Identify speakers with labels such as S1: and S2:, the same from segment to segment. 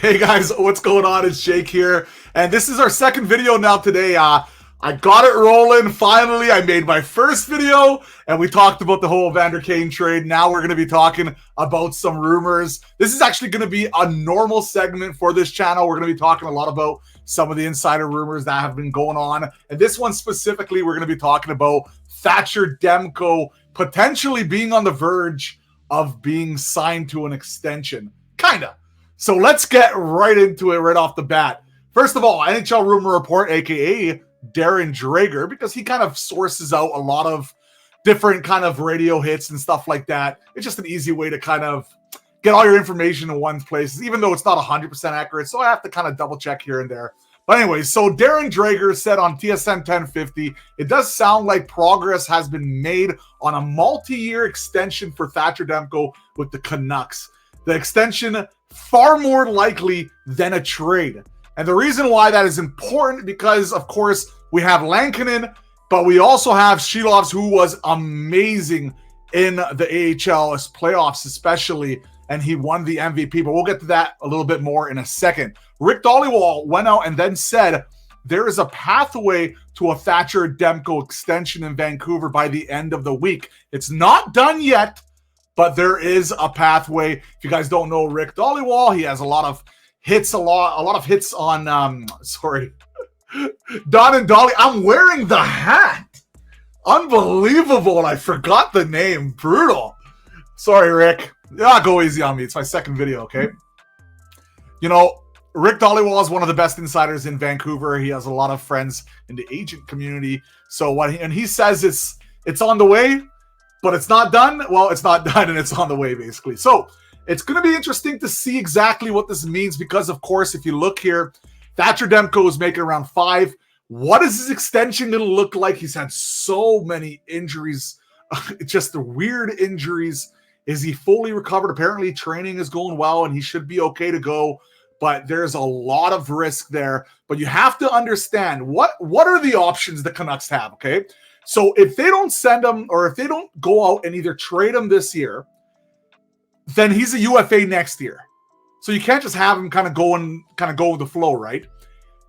S1: Hey guys, what's going on? It's Jake here, and this is our second video now today. I got it rolling. Finally, I made my first video, and we talked about the whole Evander Kane trade. Now we're going to be talking about some rumors. This is actually going to be a normal segment for this channel. We're going to be talking a lot about some of the insider rumors that have been going on, and this one specifically, we're going to be talking about Thatcher Demko potentially being on the verge of being signed to an extension. Kinda. So let's get right into it right off the bat. First of all, NHL Rumor Report, aka Darren Dreger, because he kind of sources out a lot of different kind of radio hits and stuff like that. It's just an easy way to kind of get all your information in one place, even though it's not 100% accurate. So I have to kind of double check here and there. But anyway, so Darren Dreger said on TSN 1050, it does sound like progress has been made on a multi-year extension for Thatcher Demko with the Canucks. The extension far more likely than a trade. And the reason why that is important because, of course, we have Lankinen, but we also have Shilovs, who was amazing in the AHL playoffs especially, and he won the MVP. But we'll get to that a little bit more in a second. Rick Dhaliwal went out and then said there is a pathway to a Thatcher Demko extension in Vancouver by the end of the week. It's not done yet, but there is a pathway. If you guys don't know Rick Dhaliwal, he has a lot of hits, a lot of hits on Don and Dolly. I'm wearing the hat. Unbelievable. I forgot the name. Brutal. Sorry, Rick. Yeah, go easy on me. It's my second video, okay? You know, Rick Dhaliwal is one of the best insiders in Vancouver. He has a lot of friends in the agent community. So and he says it's on the way, but it's not done. Well, it's not done and it's on the way, basically. So it's going to be interesting to see exactly what this means because, of course, if you look here, Thatcher Demko is making around 5. What is his extension going to look like? He's had so many injuries, just the weird injuries. Is he fully recovered? Apparently, training is going well and he should be okay to go, but there's a lot of risk there. But you have to understand what are the options the Canucks have, okay? So if they don't send him or if they don't go out and either trade him this year, then he's a UFA next year. So you can't just have him kind of go with the flow, right?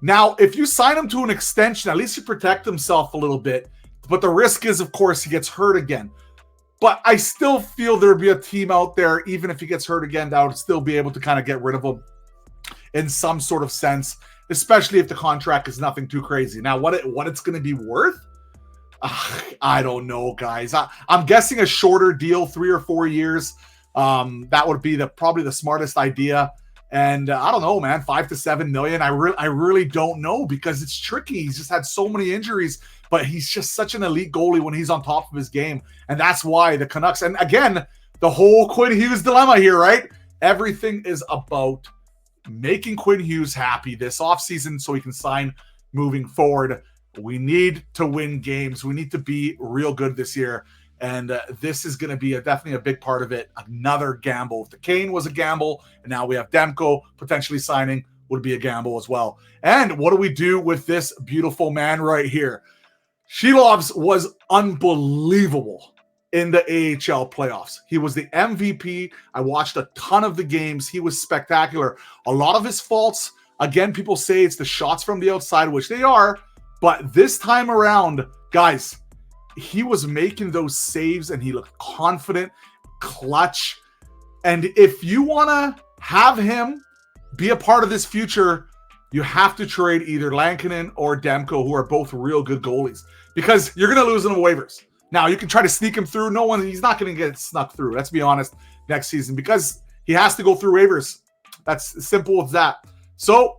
S1: Now, if you sign him to an extension, at least you protect himself a little bit. But the risk is, of course, he gets hurt again. But I still feel there'd be a team out there, even if he gets hurt again, that would still be able to kind of get rid of him in some sort of sense, especially if the contract is nothing too crazy. Now, what it's going to be worth? I don't know, guys. I'm guessing a shorter deal, 3 or 4 years. That would be probably the smartest idea. And I don't know, man, 5 to 7 million. I really don't know because it's tricky. He's just had so many injuries, but he's just such an elite goalie when he's on top of his game. And that's why the Canucks, and again, the whole Quinn Hughes dilemma here, right? Everything is about making Quinn Hughes happy this offseason so he can sign moving forward. We need to win games. We need to be real good this year. And this is going to be definitely a big part of it. Another gamble. If the Kane was a gamble, and now we have Demko potentially signing, would be a gamble as well. And what do we do with this beautiful man right here? Shilovs was unbelievable in the AHL playoffs. He was the MVP. I watched a ton of the games. He was spectacular. A lot of his faults, again, people say it's the shots from the outside, which they are. But this time around, guys, he was making those saves and he looked confident, clutch. And if you want to have him be a part of this future, you have to trade either Lankinen or Demko, who are both real good goalies, because you're going to lose them to waivers. Now, you can try to sneak him through. He's not going to get snuck through. Let's be honest, next season, because he has to go through waivers. That's as simple as that. So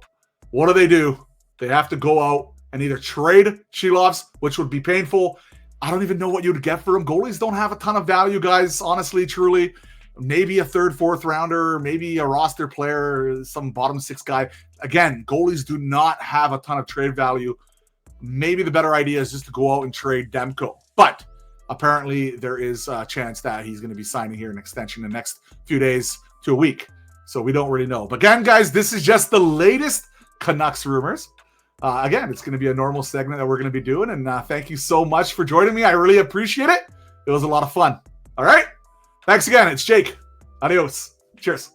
S1: what do? They have to go out and either trade Shilovs, which would be painful. I don't even know what you'd get for him. Goalies don't have a ton of value, guys, honestly, truly. Maybe a 3rd, 4th rounder, maybe a roster player, some bottom 6 guy. Again, goalies do not have a ton of trade value. Maybe the better idea is just to go out and trade Demko. But apparently there is a chance that he's going to be signing here an extension in the next few days to a week. So we don't really know. But again, guys, this is just the latest Canucks rumors. Again, it's going to be a normal segment that we're going to be doing. And thank you so much for joining me. I really appreciate it. It was a lot of fun. All right. Thanks again. It's Jake. Adios. Cheers.